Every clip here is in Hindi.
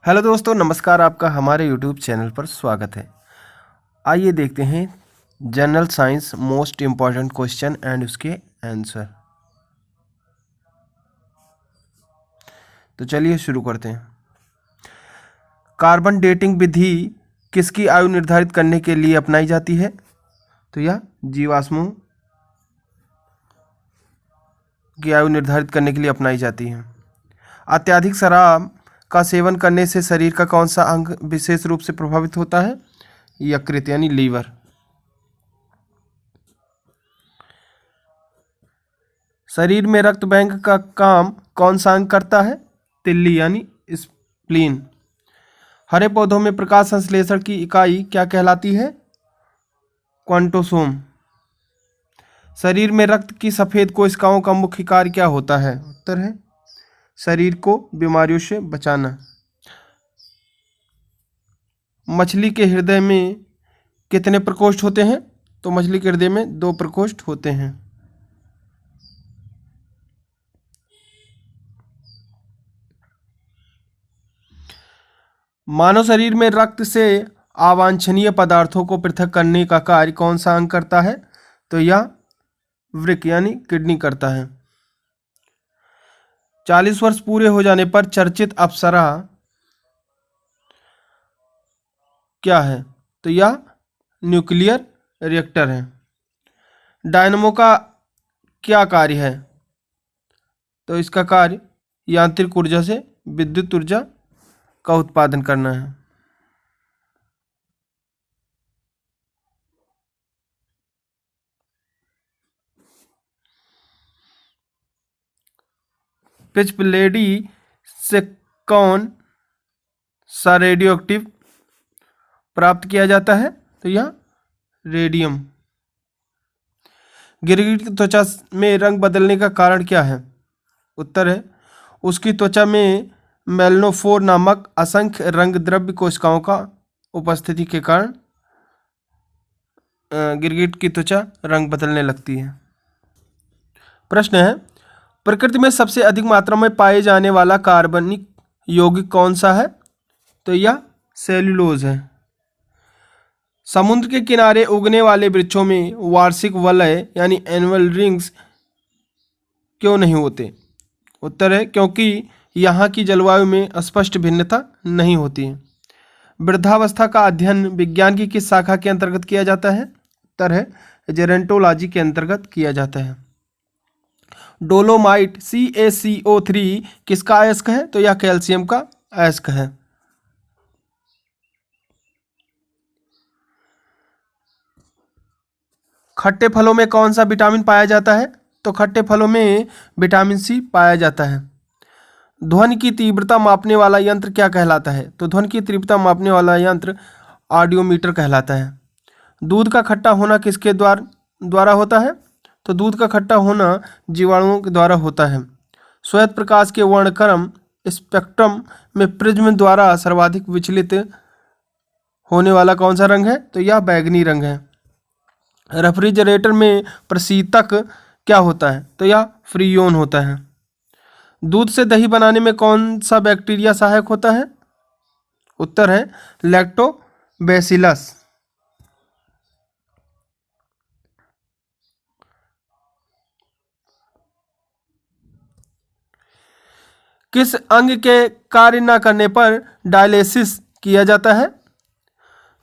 हेलो दोस्तों, नमस्कार। आपका हमारे यूट्यूब चैनल पर स्वागत है। आइए देखते हैं general science most important question and उसके आंसर। तो चलिए शुरू करते हैं। कार्बन डेटिंग विधि किसकी आयु निर्धारित करने के लिए अपनाई जाती है? तो यह जीवाश्मों की आयु निर्धारित करने के लिए अपनाई जाती है। अत्यधिक शराब का सेवन करने से शरीर का कौन सा अंग विशेष रूप से प्रभावित होता है? यकृत यानी लीवर। शरीर में रक्त बैंक का काम कौन सा अंग करता है? तिल्ली यानी स्प्लीन। हरे पौधों में प्रकाश संश्लेषण की इकाई क्या कहलाती है? क्वांटोसोम। शरीर में रक्त की सफेद कोशिकाओं का मुख्य कार्य क्या होता है? उत्तर है शरीर को बीमारियों से बचाना। मछली के हृदय में कितने प्रकोष्ठ होते हैं? तो मछली के हृदय में 2 प्रकोष्ठ होते हैं। मानव शरीर में रक्त से अवांछनीय पदार्थों को पृथक करने का कार्य कौन सा अंग करता है? तो यह वृक्क यानी किडनी करता है। 40 वर्ष पूरे हो जाने पर चर्चित अप्सरा क्या है? तो यह न्यूक्लियर रिएक्टर है। डायनमो का क्या कार्य है? तो इसका कार्य यांत्रिक ऊर्जा से विद्युत ऊर्जा का उत्पादन करना है। पिचब्लेडी से कौन सा रेडियो एक्टिव प्राप्त किया जाता है? तो यह रेडियम। गिरगिट की त्वचा में रंग बदलने का कारण क्या है? उत्तर है उसकी त्वचा में मेलनोफोर नामक असंख्य रंग द्रव्य कोशिकाओं का उपस्थिति के कारण गिरगिट की त्वचा रंग बदलने लगती है। प्रश्न है प्रकृति में सबसे अधिक मात्रा में पाए जाने वाला कार्बनिक यौगिक कौन सा है? तो यह सेल्यूलोज है। समुद्र के किनारे उगने वाले वृक्षों में वार्षिक वलय यानी एनुअल रिंग्स क्यों नहीं होते? उत्तर है क्योंकि यहाँ की जलवायु में स्पष्ट भिन्नता नहीं होती है। वृद्धावस्था का अध्ययन विज्ञान की किस शाखा के अंतर्गत किया जाता है? उत्तर है जेरेंटोलॉजी के अंतर्गत किया जाता है। डोलोमाइट CaCO3 किसका अयस्क है? तो यह कैल्शियम का अयस्क है। खट्टे फलों में कौन सा विटामिन पाया जाता है? तो खट्टे फलों में विटामिन C पाया जाता है। ध्वनि की तीव्रता मापने वाला यंत्र क्या कहलाता है? तो ध्वनि की तीव्रता मापने वाला यंत्र ऑडियोमीटर कहलाता है। दूध का खट्टा होना किसके द्वारा होता है? तो दूध का खट्टा होना जीवाणुओं के द्वारा होता है। श्वेत प्रकाश के वर्णक्रम स्पेक्ट्रम में प्रिज्म द्वारा सर्वाधिक विचलित होने वाला कौन सा रंग है? तो यह बैंगनी रंग है। रेफ्रिजरेटर में प्रशीतक क्या होता है? तो यह फ्रीओन होता है। दूध से दही बनाने में कौन सा बैक्टीरिया सहायक होता है? उत्तर है लैक्टोबैसिलस। किस अंग के कार्य न करने पर डायलिसिस किया जाता है?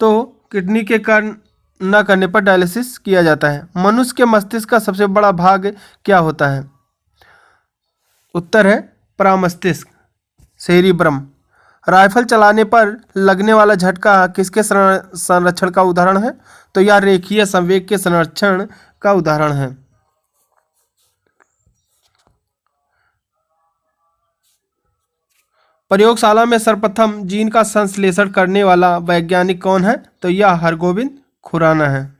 तो किडनी के कार्य न करने पर डायलिसिस किया जाता है। मनुष्य के मस्तिष्क का सबसे बड़ा भाग क्या होता है? उत्तर है प्रमस्तिष्क सेरिब्रम। राइफल चलाने पर लगने वाला झटका किसके संरक्षण का उदाहरण है? तो यह रेखीय संवेग के संरक्षण का उदाहरण है। प्रयोगशाला में सर्वप्रथम जीन का संश्लेषण करने वाला वैज्ञानिक कौन है? तो यह हरगोविंद खुराना है।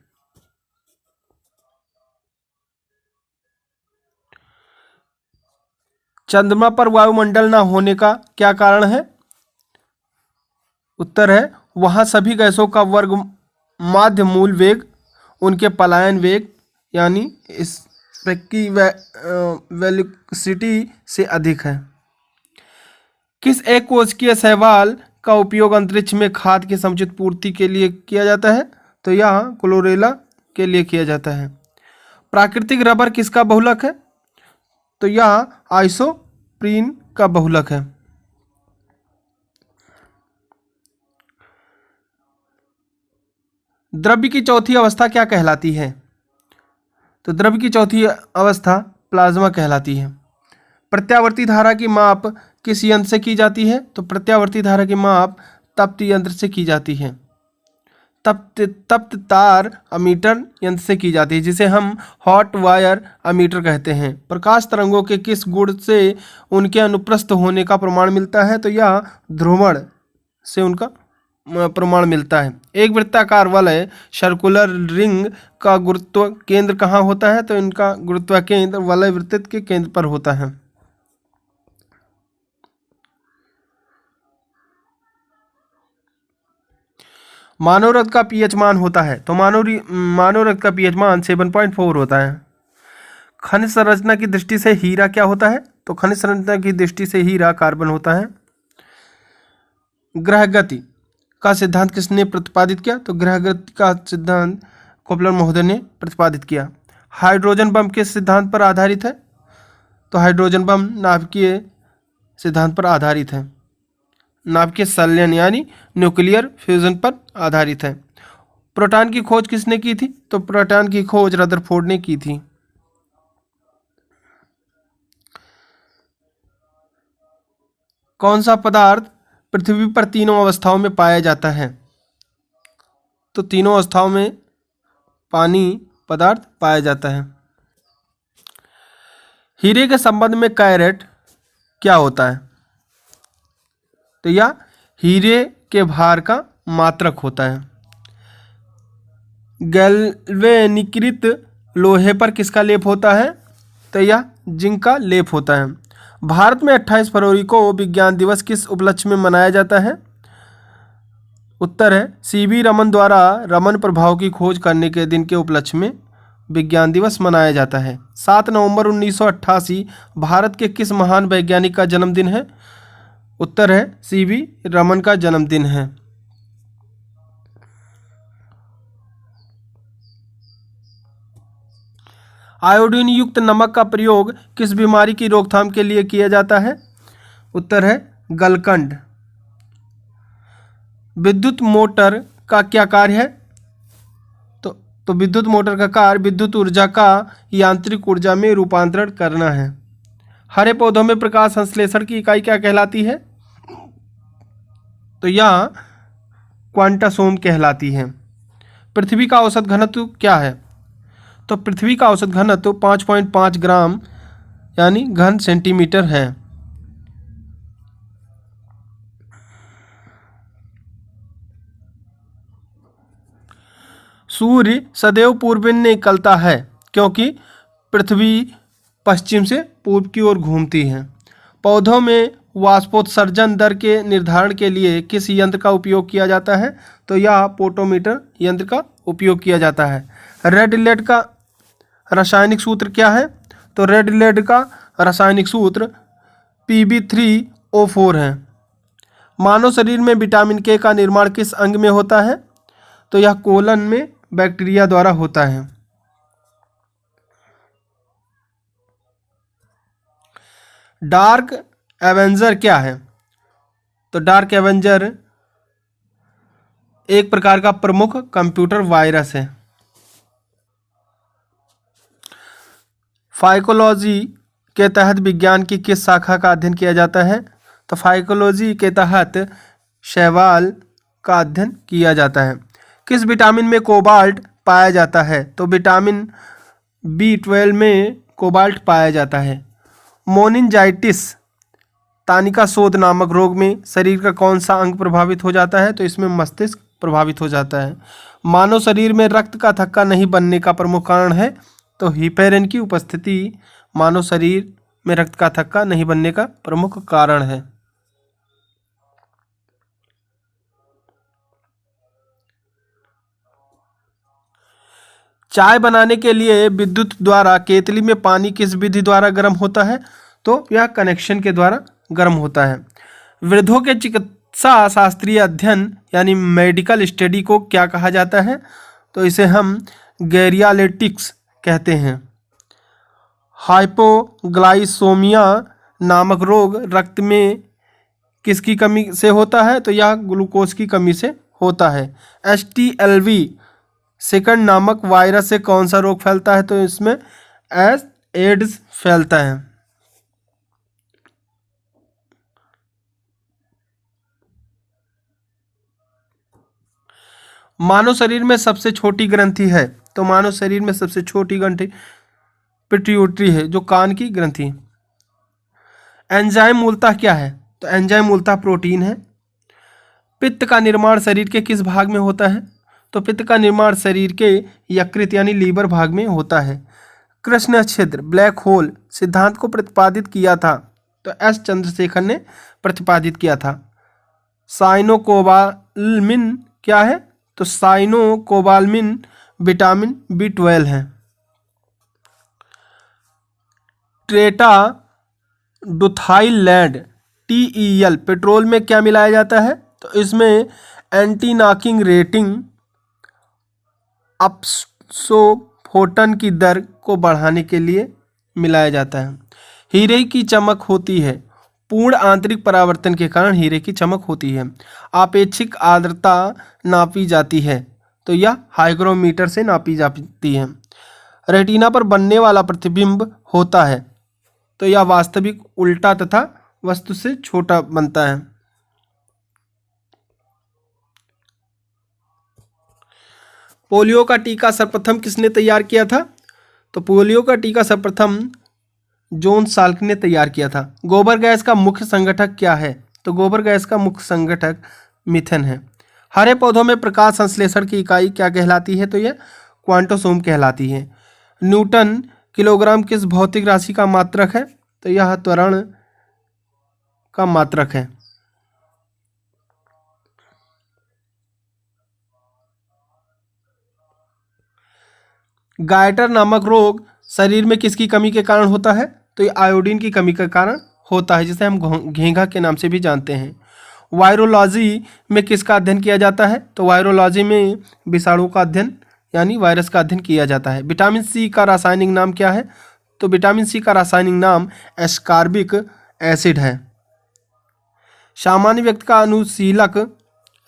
चंद्रमा पर वायुमंडल न होने का क्या कारण है? उत्तर है वहां सभी गैसों का वर्ग माध्य मूल वेग उनके पलायन वेग यानी स्पेक्की वेलोसिटी से अधिक है। किस एक कोशिकीय शैवाल का उपयोग अंतरिक्ष में खाद की समुचित पूर्ति के लिए किया जाता है? तो यह क्लोरेला के लिए किया जाता है। प्राकृतिक रबर किसका बहुलक है? तो यह आइसोप्रीन का बहुलक है। द्रव्य की चौथी अवस्था क्या कहलाती है? तो द्रव्य की चौथी अवस्था प्लाज्मा कहलाती है। प्रत्यावर्ती धारा की माप किस यंत्र से की जाती है? तो प्रत्यावर्ती धारा की माप तप्त यंत्र से की जाती है। तप्त तार अमीटर यंत्र से की जाती है, जिसे हम हॉट वायर अमीटर कहते हैं। प्रकाश तरंगों के किस गुण से उनके अनुप्रस्थ होने का प्रमाण मिलता है? तो यह ध्रुवण से उनका प्रमाण मिलता है। एक वृत्ताकार वलय सर्कुलर रिंग का गुरुत्व केंद्र कहाँ होता है? तो इनका गुरुत्व केंद्र वलय वृत्त के केंद्र पर होता है। मानव रक्त का पीएच मान होता है? तो मानव रक्त का पीएच मान 7.4 होता है। खनिज संरचना की दृष्टि से हीरा क्या होता है? तो खनिज संरचना की दृष्टि से हीरा कार्बन होता है। ग्रह गति का सिद्धांत किसने प्रतिपादित किया? तो ग्रह गति का सिद्धांत कोपलर महोदय ने प्रतिपादित किया। हाइड्रोजन बम किस सिद्धांत पर आधारित है? तो हाइड्रोजन बम नाभिकीय सिद्धांत पर आधारित है। नाभिकीय संलयन यानी न्यूक्लियर फ्यूजन पर आधारित है। प्रोटॉन की खोज किसने की थी? तो प्रोटॉन की खोज रदरफोर्ड ने की थी। कौन सा पदार्थ पृथ्वी पर तीनों अवस्थाओं में पाया जाता है? तो तीनों अवस्थाओं में पानी पदार्थ पाया जाता है। हीरे के संबंध में कैरेट क्या होता है? तो यह हीरे के भार का मात्रक होता है। गैल्वेनीकृत लोहे पर किसका लेप होता है? तो यह जिंक का लेप होता है। भारत में 28 फरवरी को विज्ञान दिवस किस उपलक्ष्य में मनाया जाता है? उत्तर है सीवी रमन द्वारा रमन प्रभाव की खोज करने के दिन के उपलक्ष्य में विज्ञान दिवस मनाया जाता है। 7 नवंबर 1988 भारत के किस महान वैज्ञानिक का जन्मदिन है? उत्तर है सीवी रमन का जन्मदिन है। आयोडीन युक्त नमक का प्रयोग किस बीमारी की रोकथाम के लिए किया जाता है? उत्तर है गलकंड। विद्युत मोटर का क्या कार्य है? तो विद्युत मोटर का कार्य विद्युत ऊर्जा का यांत्रिक ऊर्जा में रूपांतरण करना है। हरे पौधों में प्रकाश संश्लेषण की इकाई क्या कहलाती है? तो यह क्वांटासोम कहलाती है। पृथ्वी का औसत घनत्व क्या है? तो पृथ्वी का औसत घनत्व 5.5 ग्राम यानी घन सेंटीमीटर है। सूर्य सदैव पूर्व में निकलता है क्योंकि पृथ्वी पश्चिम से पूर्व की ओर घूमती है। पौधों में वाष्पोत्सर्जन दर के निर्धारण के लिए किस यंत्र का उपयोग किया जाता है? तो यह पोटोमीटर यंत्र का उपयोग किया जाता है। रेड लेड का रासायनिक सूत्र क्या है? तो रेड लेड का रासायनिक सूत्र Pb3O4 है। मानव शरीर में विटामिन के का निर्माण किस अंग में होता है? तो यह कोलन में बैक्टीरिया द्वारा होता है। डार्क एवेंजर क्या है? तो डार्क एवेंजर एक प्रकार का प्रमुख कंप्यूटर वायरस है। फाइकोलॉजी के तहत विज्ञान की किस शाखा का अध्ययन किया जाता है? तो फाइकोलॉजी के तहत शैवाल का अध्ययन किया जाता है। किस विटामिन में कोबाल्ट पाया जाता है? तो विटामिन B12 में कोबाल्ट पाया जाता है। मोनिंजाइटिस तानिका शोथ नामक रोग में शरीर का कौन सा अंग प्रभावित हो जाता है? तो इसमें मस्तिष्क प्रभावित हो जाता है। मानव शरीर में रक्त का थक्का नहीं बनने का प्रमुख कारण है? तो हिपेरिन की उपस्थिति मानव शरीर में रक्त का थक्का नहीं बनने का प्रमुख कारण है। चाय बनाने के लिए विद्युत द्वारा केतली में पानी किस विधि द्वारा गर्म होता है? तो यह कनेक्शन के द्वारा गर्म होता है। वृद्धों के चिकित्सा शास्त्रीय अध्ययन यानी मेडिकल स्टडी को क्या कहा जाता है? तो इसे हम गैरियालेटिक्स कहते हैं। हाइपोग्लाइसीमिया नामक रोग रक्त में किसकी कमी से होता है? तो यह ग्लूकोज की कमी से होता है। HTLV सेकंड नामक वायरस से कौन सा रोग फैलता है? तो इसमें एड्स फैलता है। मानव शरीर में सबसे छोटी ग्रंथि है? तो मानव शरीर में सबसे छोटी ग्रंथि पिट्यूटरी है, जो कान की ग्रंथि है। एंजाइम मूलतः क्या है? तो एंजाइम मूलतः प्रोटीन है। पित्त का निर्माण शरीर के किस भाग में होता है? तो पित्त का निर्माण शरीर के यकृत यानी लीवर भाग में होता है। कृष्ण छिद्र ब्लैक होल सिद्धांत को प्रतिपादित किया था? तो एस चंद्रशेखर ने प्रतिपादित किया था। साइनोकोबालमिन क्या है? तो साइनोकोबालमिन विटामिन B12 है। टेट्राडुथाइलैंड TEL पेट्रोल में क्या मिलाया जाता है? तो इसमें एंटी नॉकिंग रेटिंग अपस्फोटन की दर को बढ़ाने के लिए मिलाया जाता है। हीरे की चमक होती है? पूर्ण आंतरिक परावर्तन के कारण हीरे की चमक होती है। आपेक्षिक आर्द्रता नापी जाती है? तो यह हाइग्रोमीटर से नापी जाती है। रेटिना पर बनने वाला प्रतिबिंब होता है? तो यह वास्तविक उल्टा तथा वस्तु से छोटा बनता है। पोलियो का टीका सर्वप्रथम किसने तैयार किया था? तो पोलियो का टीका सर्वप्रथम जॉन साल्क ने तैयार किया था। गोबर गैस का मुख्य संगठक क्या है? तो गोबर गैस का मुख्य संगठक मीथेन है। हरे पौधों में प्रकाश संश्लेषण की इकाई क्या कहलाती है? तो यह क्वांटोसोम कहलाती है। न्यूटन किलोग्राम किस भौतिक राशि का मात्रक है? तो यह त्वरण का मात्रक है। गायटर नामक रोग शरीर में किसकी कमी के कारण होता है? तो ये आयोडीन की कमी के कारण होता है, जिसे हम घेंघा के नाम से भी जानते हैं। वायरोलॉजी में किसका अध्ययन किया जाता है? तो वायरोलॉजी में विषाणु का अध्ययन यानी वायरस का अध्ययन किया जाता है। विटामिन सी का रासायनिक नाम क्या है? तो विटामिन सी का रासायनिक नाम एस्कॉर्बिक एसिड है। सामान्य व्यक्ति का अनुशीलक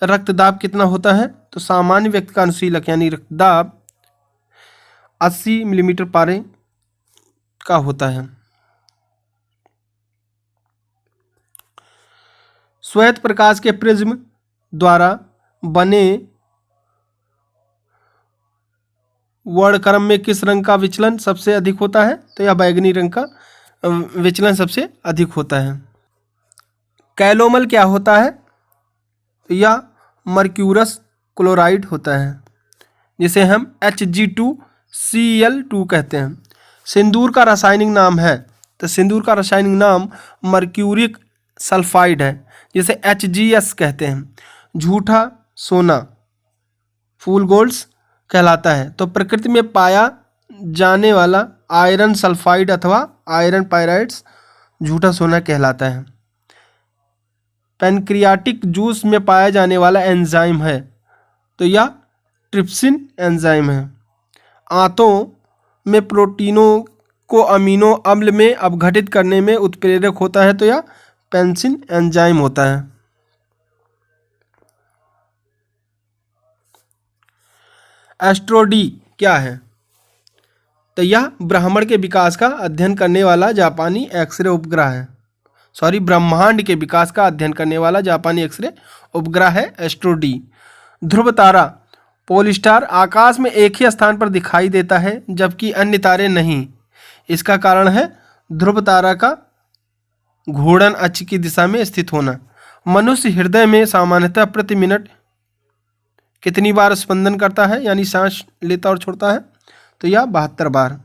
रक्तदाब कितना होता है? तो सामान्य व्यक्ति का अनुशीलक यानी रक्तदाब 80 मिलीमीटर पारे का होता है। श्वेत प्रकाश के प्रिज्म द्वारा बने वर्णक्रम में किस रंग का विचलन सबसे अधिक होता है? तो यह बैगनी रंग का विचलन सबसे अधिक होता है। कैलोमल क्या होता है? यह मर्क्यूरस क्लोराइड होता है, जिसे हम Hg2Cl2 कहते हैं। सिंदूर का रासायनिक नाम है? तो सिंदूर का रासायनिक नाम मर्क्यूरिक सल्फाइड है, जिसे HgS कहते हैं। झूठा सोना फूल गोल्ड्स कहलाता है। तो प्रकृति में पाया जाने वाला आयरन सल्फाइड अथवा आयरन पायराइड्स झूठा सोना कहलाता है। पैनक्रियाटिक जूस में पाया जाने वाला एंजाइम है? तो यह ट्रिप्सिन एंजाइम है। आंतों में प्रोटीनों को अमीनो अम्ल में अपघटित करने में उत्प्रेरक होता है? तो यह पेंसिन एंजाइम होता है। एस्ट्रोडी क्या है? तो यह ब्रह्मांड के विकास का अध्ययन करने वाला जापानी एक्सरे उपग्रह है। ब्रह्मांड के विकास का अध्ययन करने वाला जापानी एक्सरे उपग्रह है एस्ट्रोडी। ध्रुव तारा पोलस्टार आकाश में एक ही स्थान पर दिखाई देता है, जबकि अन्य तारे नहीं। इसका कारण है ध्रुव तारा का घूर्णन अक्ष की दिशा में स्थित होना। मनुष्य हृदय में सामान्यतः प्रति मिनट कितनी बार स्पंदन करता है, यानी सांस लेता और छोड़ता है? तो यह 72 बार।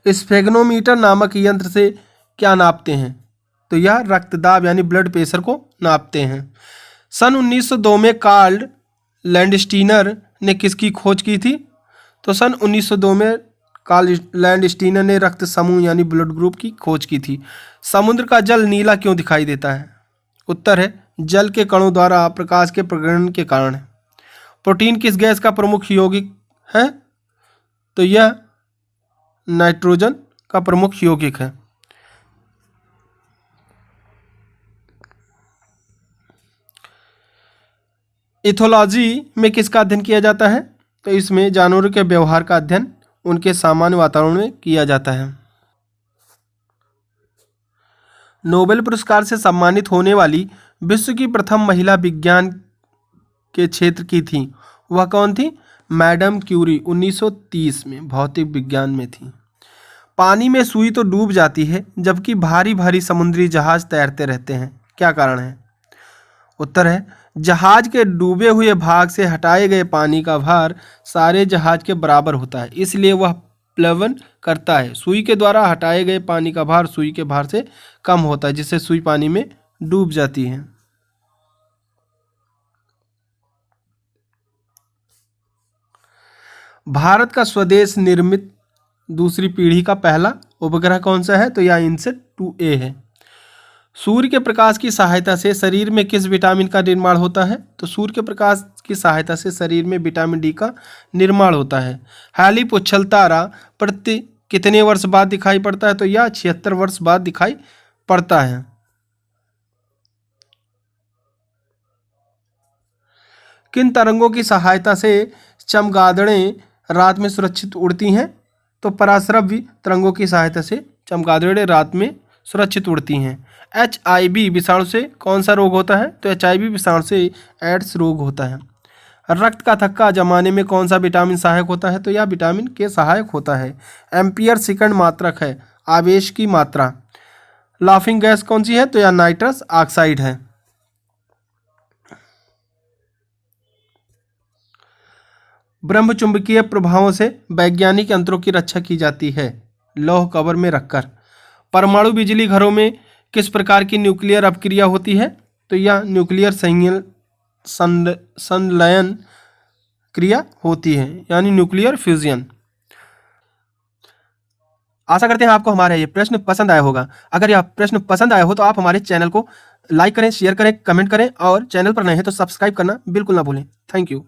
स्फेग्नोमीटर नामक यंत्र से क्या नापते हैं? तो यह रक्तदाब यानी ब्लड प्रेशर को नापते हैं। सन 1902 में कार्ल लैंडस्टीनर ने किसकी खोज की थी? तो सन 1902 में कार्ल लैंडस्टीनर ने रक्त समूह यानी ब्लड ग्रुप की खोज की थी। समुद्र का जल नीला क्यों दिखाई देता है? उत्तर है जल के कणों द्वारा प्रकाश के प्रग्रहण के कारण। प्रोटीन किस गैस का प्रमुख यौगिक है? तो यह नाइट्रोजन का प्रमुख यौगिक है। इथोलॉजी में किसका अध्ययन किया जाता है? तो इसमें जानवरों के व्यवहार का अध्ययन उनके सामान्य वातावरण में किया जाता है। नोबेल पुरस्कार से सम्मानित होने वाली विश्व की प्रथम महिला विज्ञान के क्षेत्र की थी, वह कौन थी? मैडम क्यूरी 1930 में भौतिक विज्ञान में थी। पानी में सुई तो डूब जाती है जबकि भारी भारी समुद्री जहाज तैरते रहते हैं, क्या कारण है? उत्तर है जहाज के डूबे हुए भाग से हटाए गए पानी का भार सारे जहाज के बराबर होता है, इसलिए वह प्लवन करता है। सुई के द्वारा हटाए गए पानी का भार सुई के भार से कम होता है, जिससे सुई पानी में डूब जाती है। भारत का स्वदेश निर्मित दूसरी पीढ़ी का पहला उपग्रह कौन सा है? तो यह इनसेट 2A है। सूर्य के प्रकाश की सहायता से शरीर में किस विटामिन का निर्माण होता है? तो सूर्य के प्रकाश की सहायता से शरीर में विटामिन डी का निर्माण होता है। हैली पुच्छल तारा प्रति कितने वर्ष बाद दिखाई पड़ता है? तो यह 76 वर्ष बाद दिखाई पड़ता है। किन तरंगों की सहायता से चमगादड़ें रात में सुरक्षित उड़ती हैं? तो पराश्रव्य तरंगों की सहायता से चमगादड़ें रात में सुरक्षित उड़ती हैं। HIV विषाणु से कौन सा रोग होता है? तो HIV विषाणु से एड्स रोग होता है। रक्त का थक्का जमाने में कौन सा विटामिन सहायक होता है? तो यह विटामिन के सहायक होता है। एम्पियर सेकंड मात्रक है आवेश की मात्रा। लाफिंग गैस कौन सी है? तो यह नाइट्रस ऑक्साइड है। ब्रह्मचुंबकीय प्रभावों से वैज्ञानिक यंत्रों की रक्षा की जाती है लौह कवर में रखकर। परमाणु बिजली घरों में किस प्रकार की न्यूक्लियर अपक्रिया होती है? तो यह न्यूक्लियर संलयन क्रिया होती है, यानी न्यूक्लियर फ्यूजन। आशा करते हैं आपको हमारा ये प्रश्न पसंद आया होगा। अगर यह प्रश्न पसंद आया हो तो आप हमारे चैनल को लाइक करें, शेयर करें, कमेंट करें और चैनल पर नए हैं तो सब्सक्राइब करना बिल्कुल ना भूलें। Thank you.